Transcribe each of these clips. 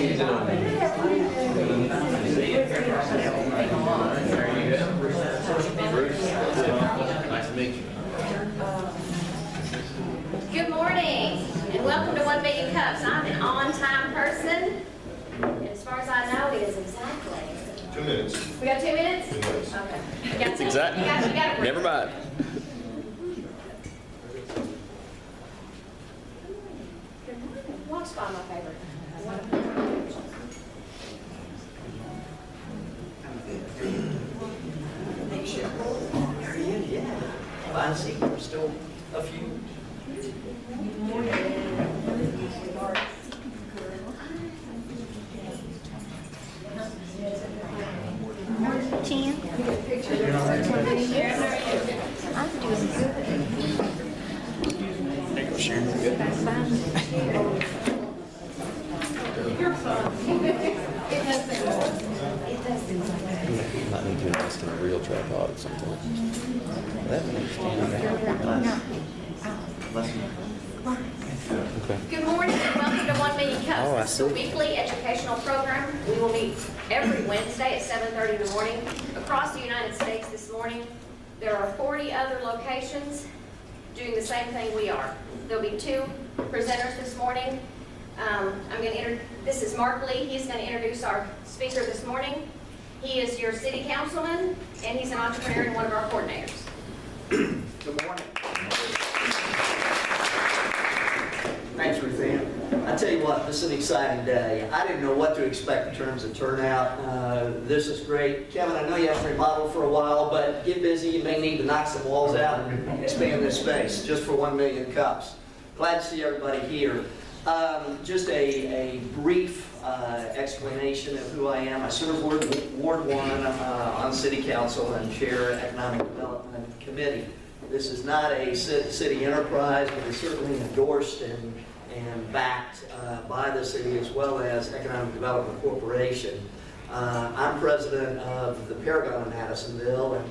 Nice to meet you. Good morning, and welcome to 1 Million Cups. I'm an on-time person, and as far as I know, it is exactly. 2 minutes. We got 2 minutes? 2 minutes. Okay. It's exactly. You got it. Never mind. Walk spot, my favorite. Yeah. Fine seeing there's still a few. Might need to invest in a real tripod at some point. Okay. Good morning, and welcome to 1 Million Cups. Oh, I This is a see. weekly educational program. We will meet every Wednesday at 7:30 in the morning. Across the United States this morning, there are 40 other locations doing the same thing we are. There'll be 2 presenters this morning. This is Mark Lee. He's going to introduce our speaker this morning. He is your city councilman, and he's an entrepreneur and one of our coordinators. Good morning. Thanks, Ruth Ann. I tell you what, this is an exciting day. I didn't know what to expect in terms of turnout. This is great. Kevin, I know you haven't remodeled for a while, but get busy. You may need to knock some walls out and expand this space just for 1 Million Cups. Glad to see everybody here. Just a brief explanation of who I am. I serve Ward 1 on City Council and chair Economic Development Committee. This is not a city enterprise, but it's certainly endorsed and backed by the city as well as Economic Development Corporation. I'm president of the Paragon in Madisonville, and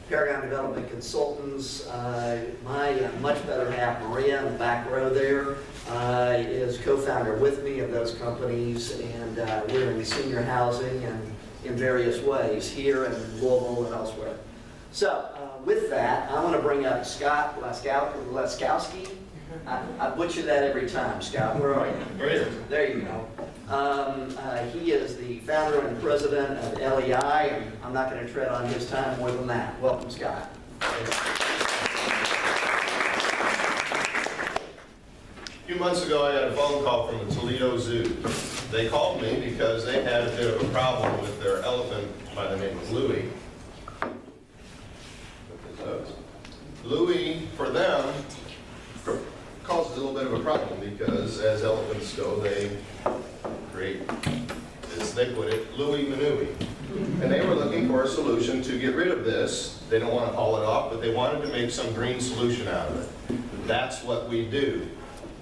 Paragon Development Consultants, my much better half, Maria, in the back row there, is co-founder with me of those companies, and we're in senior housing and in various ways here in Louisville and elsewhere. So with that, I want to bring up Scott Laskowski. I butcher that every time, Scott. Where are you? Right here. There you go. He is the founder and president of LEI, and I'm not going to tread on his time more than that. Welcome, Scott. A few months ago, I got a phone call from the Toledo Zoo. They called me because they had a bit of a problem with their elephant by the name of Louie. Louie, for them, causes a little bit of a problem because as elephants go, they create, as they put it, Louie Manooie. And they were looking for a solution to get rid of this. They don't want to haul it off, but they wanted to make some green solution out of it. That's what we do.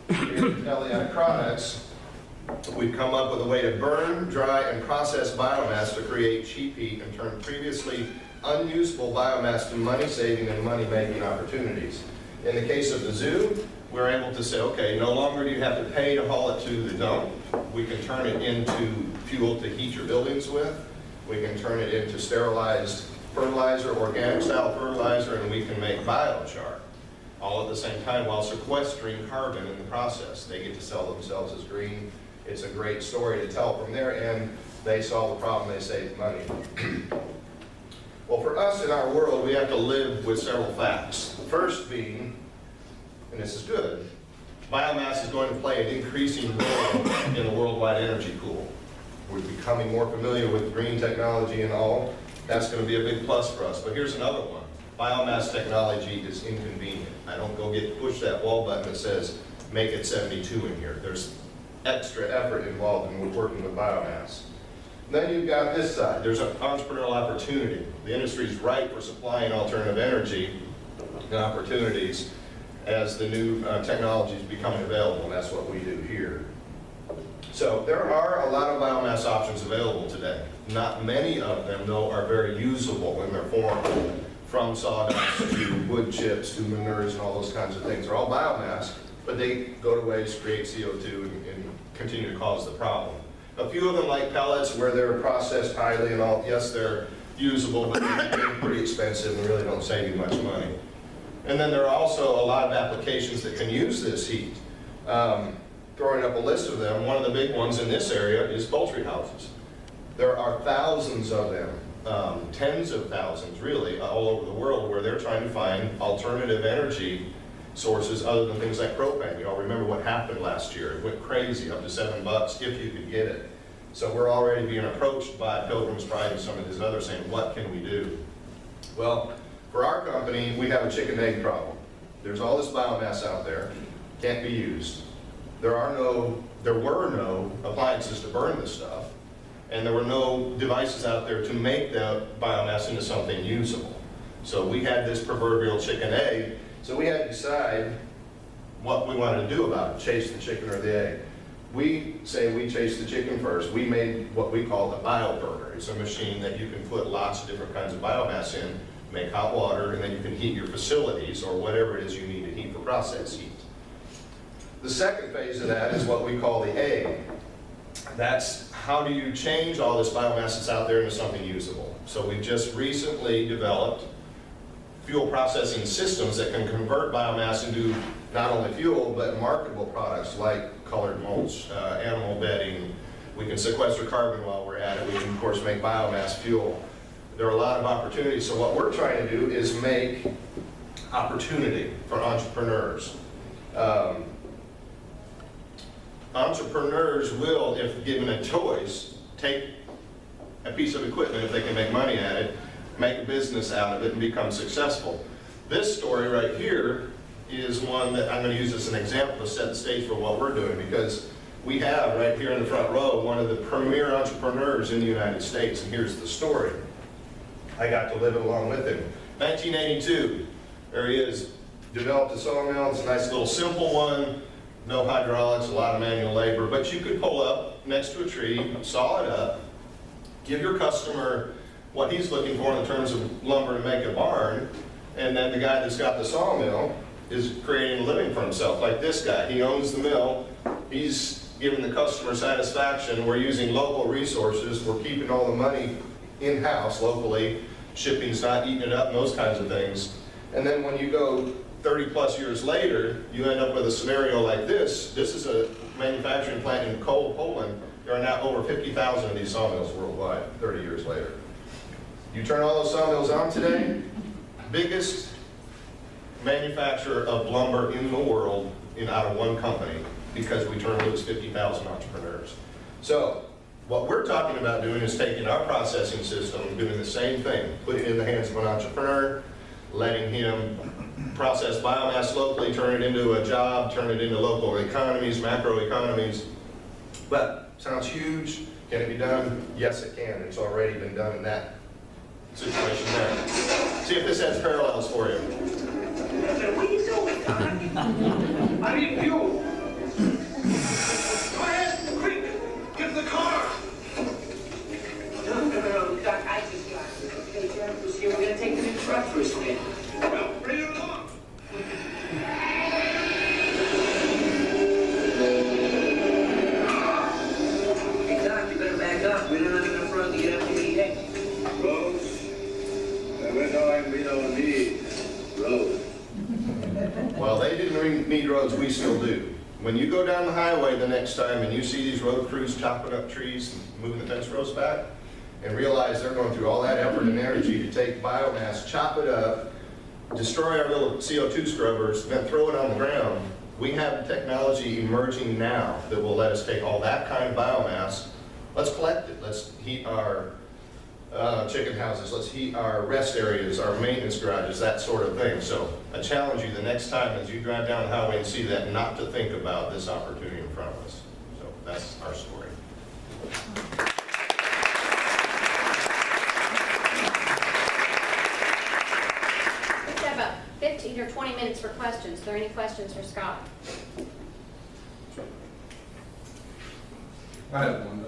Here at LEI Products, we've come up with a way to burn, dry, and process biomass to create cheap heat and turn previously unusable biomass to money-saving and money-making opportunities. In the case of the zoo, we're able to say, okay, no longer do you have to pay to haul it to the dump. We can turn it into fuel to heat your buildings with. We can turn it into sterilized fertilizer, organic style fertilizer, and we can make biochar. All at the same time while sequestering carbon in the process. They get to sell themselves as green. It's a great story to tell from their end. They solve the problem, they save money. Well, for us in our world, we have to live with several facts. The first being, and this is good, biomass is going to play an increasing role in the worldwide energy pool. We're becoming more familiar with green technology and all. That's going to be a big plus for us. But here's another one. Biomass technology is inconvenient. I don't go push that wall button that says, make it 72 in here. There's extra effort involved in working with biomass. Then you've got this side. There's an entrepreneurial opportunity. The industry's ripe for supplying alternative energy and opportunities as the new technologies becoming available, and that's what we do here. So there are a lot of biomass options available today. Not many of them, though, are very usable in their form, from sawdust to wood chips to manures and all those kinds of things. They're all biomass, but they go to waste, create CO2, and continue to cause the problem. A few of them, like pellets, where they're processed highly and all, yes, they're usable, but they're pretty expensive and really don't save you much money. And then there are also a lot of applications that can use this heat. Throwing up a list of them, one of the big ones in this area is poultry houses. There are thousands of them, tens of thousands really, all over the world, where they're trying to find alternative energy sources other than things like propane. You all remember what happened last year. It went crazy, up to $7 if you could get it. So we're already being approached by Pilgrim's Pride and some of these others saying, what can we do? Well, for our company, we have a chicken egg problem. There's all this biomass out there, can't be used. There were no appliances to burn this stuff, and there were no devices out there to make the biomass into something usable. So we had this proverbial chicken egg, so we had to decide what we wanted to do about it, chase the chicken or the egg. We say we chase the chicken first. We made what we call a bioburner. It's a machine that you can put lots of different kinds of biomass in, make hot water, and then you can heat your facilities or whatever it is you need to heat for process heat. The second phase of that is what we call the egg. That's how do you change all this biomass that's out there into something usable. So we've just recently developed fuel processing systems that can convert biomass into not only fuel, but marketable products like colored mulch, animal bedding. We can sequester carbon while we're at it. We can, of course, make biomass fuel. There are a lot of opportunities. So what we're trying to do is make opportunity for entrepreneurs. Entrepreneurs will, if given a choice, take a piece of equipment, if they can make money at it, make a business out of it, and become successful. This story right here is one that I'm going to use as an example to set the stage for what we're doing, because we have right here in the front row one of the premier entrepreneurs in the United States, and here's the story. I got to live it along with him. 1982, there he is, developed a sawmill. It's a nice little simple one, no hydraulics, a lot of manual labor, but you could pull up next to a tree, saw it up, give your customer what he's looking for in terms of lumber to make a barn, and then the guy that's got the sawmill is creating a living for himself, like this guy. He owns the mill, he's giving the customer satisfaction, we're using local resources, we're keeping all the money in-house locally, shipping's not eating it up, and those kinds of things. And then when you go 30 plus years later, you end up with a scenario like this. This is a manufacturing plant in Koł, Poland. There are now over 50,000 of these sawmills worldwide, 30 years later. You turn all those sawmills on today, biggest manufacturer of lumber in the world out of one company, because we turned loose 50,000 entrepreneurs. So what we're talking about doing is taking our processing system, doing the same thing, putting it in the hands of an entrepreneur, letting him process biomass locally, turn it into a job, turn it into local economies, macro economies. But sounds huge. Can it be done? Yes, it can. It's already been done in that situation there. See if this has parallels for you. What are you doing, Doc? I need fuel. Go ahead, quick, get in the car. No, Doc, I just got it. We're going to take the new truck for a spin. Well, bring it along. Hey, Doc, you better back up. We don't have enough room to get up to the deck. Roads? We don't need roads. Well, they didn't need roads, we still do. When you go down the highway the next time and you see these road crews chopping up trees and moving the fence rows back, and realize they're going through all that effort and energy to take biomass, chop it up, destroy our little CO2 scrubbers, then throw it on the ground, we have technology emerging now that will let us take all that kind of biomass, let's collect it, let's heat our chicken houses, let's heat our rest areas, our maintenance garages, that sort of thing. So I challenge you the next time as you drive down the highway and see that, not to think about this opportunity in front of us. So that's our story. Let's have about 15 or 20 minutes for questions. Are there any questions for Scott? I have one.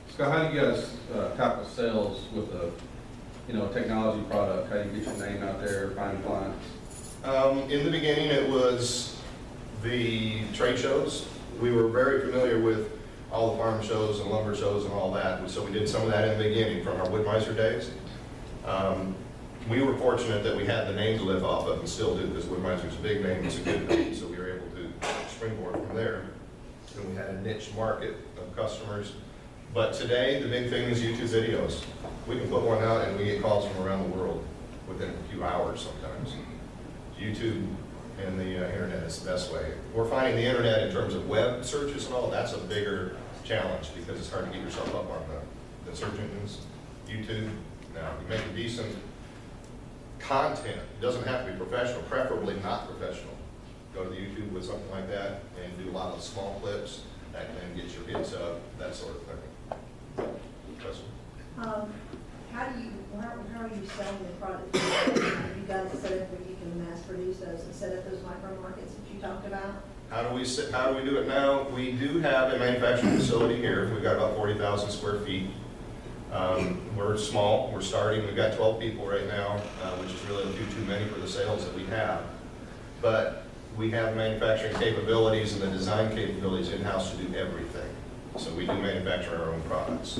Scott, how do you guys tackle sales with a, technology product? How do you get your name out there, find clients? In the beginning, it was the trade shows. We were very familiar with all the farm shows and lumber shows and all that. So we did some of that in the beginning from our Wood-Mizer days. We were fortunate that we had the name to live off of and still do, because Wood-Mizer's a big name, it's a good name, so we were able to springboard from there. And we had a niche market of customers. But today, the big thing is YouTube videos. We can put one out and we get calls from around the world within a few hours sometimes. YouTube and the internet is the best way. We're finding the internet in terms of web searches and all, that's a bigger challenge because it's hard to get yourself up on the search engines. YouTube, now, you make a decent content, it doesn't have to be professional, preferably not professional. Go to the YouTube with something like that and do a lot of small clips that can then get your hits up, that sort of thing. Question? How are you selling the product? You guys set up where you can mass produce those and set up those micro markets that you talked about? How do we do it now? We do have a manufacturing facility here. We've got about 40,000 square feet. We're small, we're starting, we've got 12 people right now, which is really a few too many for the sales that we have. But we have manufacturing capabilities and the design capabilities in-house to do everything. So we do manufacture our own products.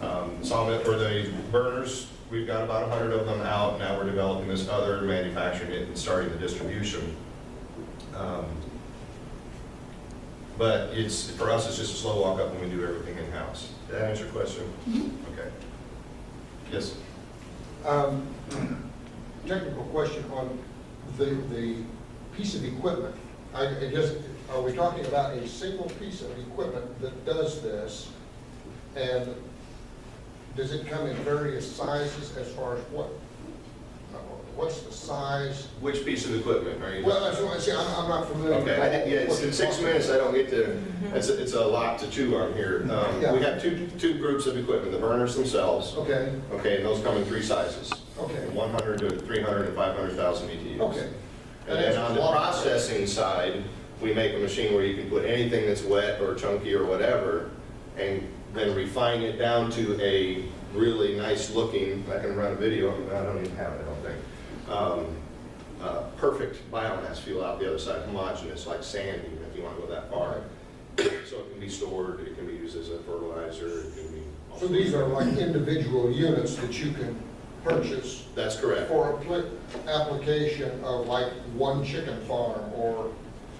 For the burners, we've got about 100 of them out. Now we're developing this other, manufacturing it and starting the distribution. But for us, it's just a slow walk up when we do everything in-house. Did that answer your question? Okay. Yes? Technical question on the piece of equipment. Are we talking about a single piece of equipment that does this? And does it come in various sizes as far as what's the size? Which piece of equipment are you? Well, that's what I say. I'm not familiar. Okay, in 6 minutes I don't get to. It's a lot to chew on here. Yeah. We have two groups of equipment: the burners themselves. Okay. Okay, and those come in 3 sizes. Okay. 100 to 300 and 500,000 BTUs. Okay. And then on the processing side, we make a machine where you can put anything that's wet or chunky or whatever, and then refine it down to a really nice looking, I can run a video, I don't even have it, I don't think. Perfect biomass fuel out the other side, homogeneous, like sanding, if you want to go that far. So it can be stored, it can be used as a fertilizer, it can be. So these are like individual units that you can purchase. That's correct. For application of like one chicken farm or.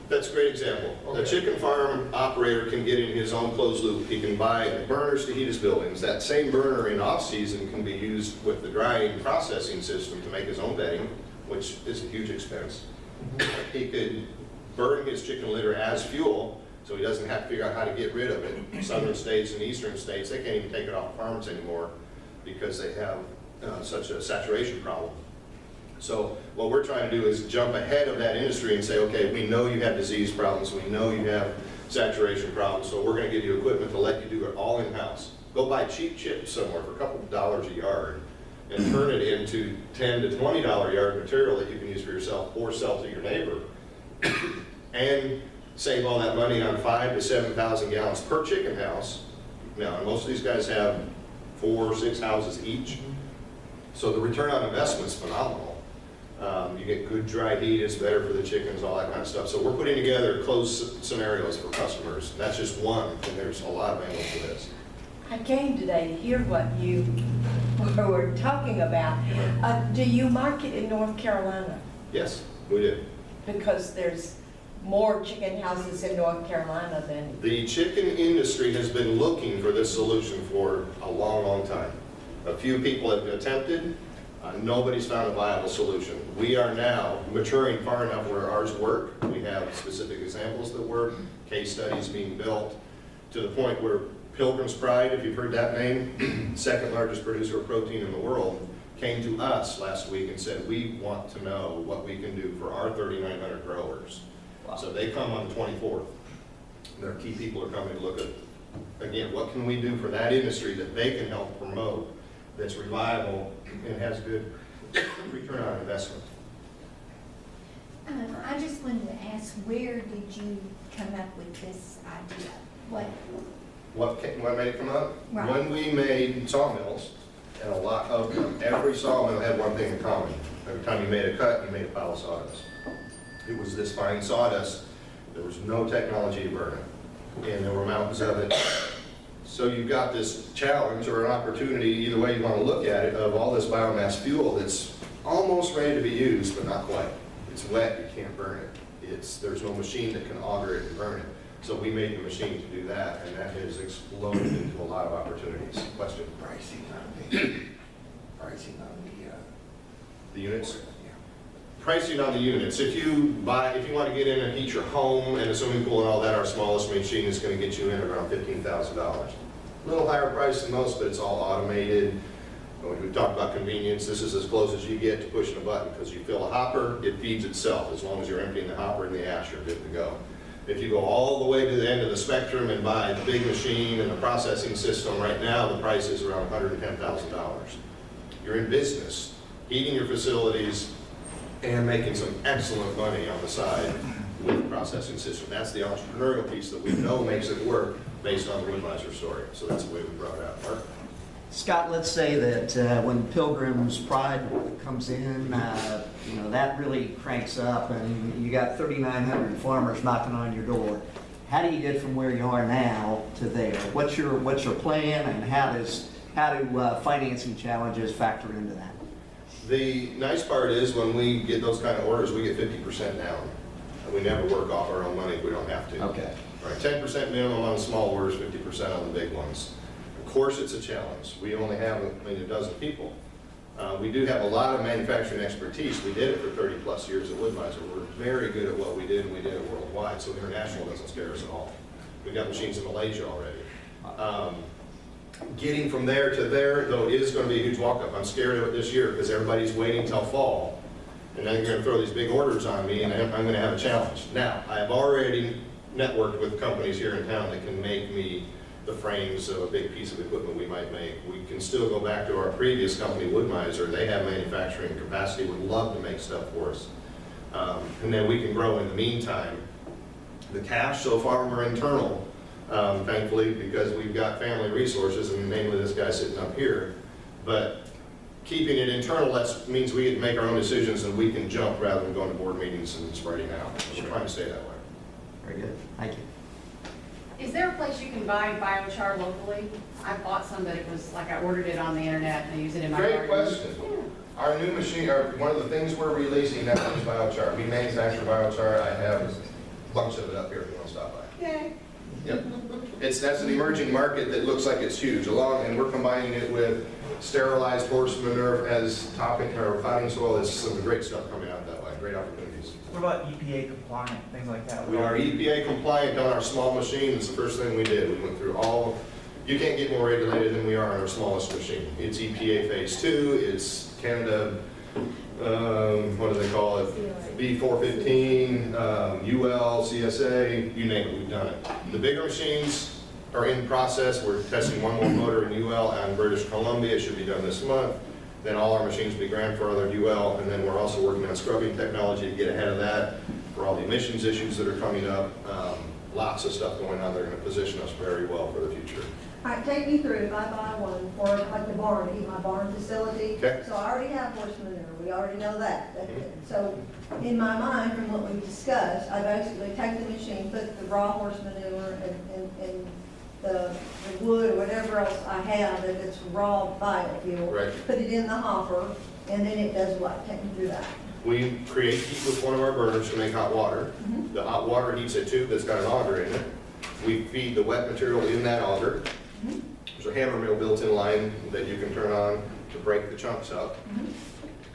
That's a great example. Okay. A chicken farm operator can get in his own closed loop. He can buy burners to heat his buildings. That same burner in off-season can be used with the drying processing system to make his own bedding, which is a huge expense. He could burn his chicken litter as fuel, so he doesn't have to figure out how to get rid of it. Southern states and eastern states, they can't even take it off farms anymore because they have such a saturation problem. So what we're trying to do is jump ahead of that industry and say, okay, we know you have disease problems, we know you have saturation problems, so we're going to give you equipment to let you do it all in-house. Go buy cheap chips somewhere for a couple of dollars a yard and turn it into $10 to $20 yard material that you can use for yourself or sell to your neighbor and save all that money on 5,000 to 7,000 gallons per chicken house. Now, most of these guys have 4 or 6 houses each, so the return on investment is phenomenal. You get good dry heat, it's better for the chickens, all that kind of stuff. So we're putting together closed scenarios for customers. That's just one, and there's a lot of angles to this. I came today to hear what you were talking about. Do you market in North Carolina? Yes, we do. Because there's more chicken houses in North Carolina than... The chicken industry has been looking for this solution for a long, long time. A few people have attempted. Nobody's found a viable solution. We are now maturing far enough where ours work. We have specific examples that work, case studies being built, to the point where Pilgrim's Pride, if you've heard that name, second largest producer of protein in the world, came to us last week and said, we want to know what we can do for our 3,900 growers. Wow. So they come on the 24th. Their key people are coming to look at, again, what can we do for that industry that they can help promote, that's reliable and has good return on investment. I just wanted to ask, where did you come up with this idea? What made it come up? Right. When we made sawmills, and a lot of them, every sawmill had one thing in common. Every time you made a cut, you made a pile of sawdust. It was this fine sawdust. There was no technology to burn it. and there were mountains of it. So you've got this challenge or an opportunity, either way you want to look at it, of all this biomass fuel that's almost ready to be used, but not quite. It's wet, you can't burn it. There's no machine that can auger it and burn it. So we made the machine to do that, and that has exploded into a lot of opportunities. Question? Pricing on The units? Pricing on the units. If you want to get in and heat your home and a swimming pool and all that, our smallest machine is going to get you in around $15,000. A little higher price than most, but it's all automated. When we talk about convenience, this is as close as you get to pushing a button, because you fill a hopper, it feeds itself. As long as you're emptying the hopper and the ash, you're good to go. If you go all the way to the end of the spectrum and buy the big machine and the processing system, right now the price is around $110,000. You're in business, heating your facilities, and making some excellent money on the side with the processing system. That's the entrepreneurial piece that we know makes it work based on the Wood-Mizer story. So that's the way we brought it out. Mark? Scott, let's say that when Pilgrim's Pride comes in, that really cranks up, and you got 3,900 farmers knocking on your door. How do you get from where you are now to there? What's your plan, and how do financing challenges factor into that? The nice part is when we get those kind of orders, we get 50% down. And we never work off our own money if we don't have to. Okay. Right, 10% minimum on the small orders, 50% on the big ones. Of course, it's a challenge. We only have a dozen people. We do have a lot of manufacturing expertise. We did it for 30 plus years at Wood-Mizer. We're very good at what we did, and we did it worldwide, so international doesn't scare us at all. We've got machines in Malaysia already. Getting from there to there, though, is going to be a huge walk-up. I'm scared of it this year because everybody's waiting till fall, and then you're going to throw these big orders on me, and I'm going to have a challenge. Now, I have already networked with companies here in town that can make me the frames of a big piece of equipment we might make. We can still go back to our previous company, Wood-Mizer. They have manufacturing capacity, would love to make stuff for us. And then we can grow in the meantime. The cash, so far, we're internal. Thankfully, because we've got family resources, and namely this guy sitting up here. But keeping it internal means we can make our own decisions, and we can jump rather than going to board meetings and spreading out. We're trying to stay that way. Very good. Thank you. Is there a place you can buy biochar locally? I bought some, but it was like I ordered it on the internet and I use it in my garden. Great question. Our new machine, one of the things we're releasing now is biochar. We manufacture biochar. I have a bunch of it up here if you want to stop by. Yay. Yep. That's an emerging market that looks like it's huge. And we're combining it with sterilized horse manure as topping or potting soil. There's some great stuff coming out that way. Great opportunities. What about EPA compliant, things like that? We are EPA compliant on our small machine. It's the first thing we did. We went through you can't get more regulated than we are on our smallest machine. It's EPA phase 2, it's Canada, what do they call it? B415, UL, CSA, you name it, we've done it. The bigger machines are in process. We're testing one more motor in UL and British Columbia. It should be done this month. Then all our machines will be grandfathered UL, and then we're also working on scrubbing technology to get ahead of that for all the emissions issues that are coming up. Lots of stuff going on. They're going to position us very well for the future. All right, take me through, if I buy one for like the barn, to heat my barn facility. Okay. So I already have horse manure, we already know that. So in my mind, from what we've discussed, I basically take the machine, put the raw horse manure and the wood or whatever else I have, if it's raw biofuel. Right. Put it in the hopper, and then it does what? Take me through that. We create heat with one of our burners to make hot water. Mm-hmm. The hot water heats a tube that's got an auger in it. We feed the wet material in that auger. Mm-hmm. There's a hammer mill built-in line that you can turn on to break the chunks up.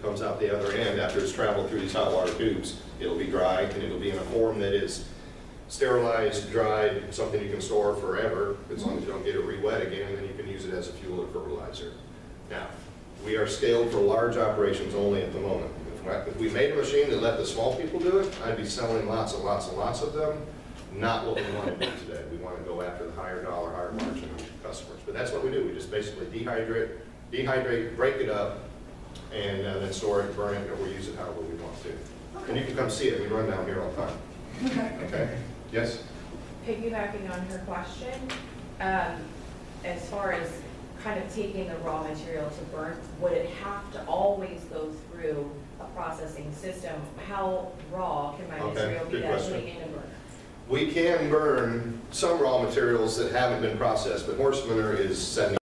Comes out the other end after it's traveled through these hot water tubes. It'll be dry, and it'll be in a form that is sterilized, dried, something you can store forever. As long as you don't get it re-wet again, then you can use it as a fuel or fertilizer. Now, we are scaled for large operations only at the moment. If we made a machine that let the small people do it, I'd be selling lots and lots and lots of them. Not what we want to do today. We want to go after the higher dollar, higher margin customers. But that's what we do. We just basically dehydrate, break it up, and then store it, burn it, or we use it however we want to. And you can come see it. We run down here all the time. Okay? Yes? Piggybacking on her question, as far as kind of taking the raw material to burn, would it have to always go through a processing system? How raw can my material be good that question. putting in a burner? We can burn some raw materials that haven't been processed, but horse manure is 70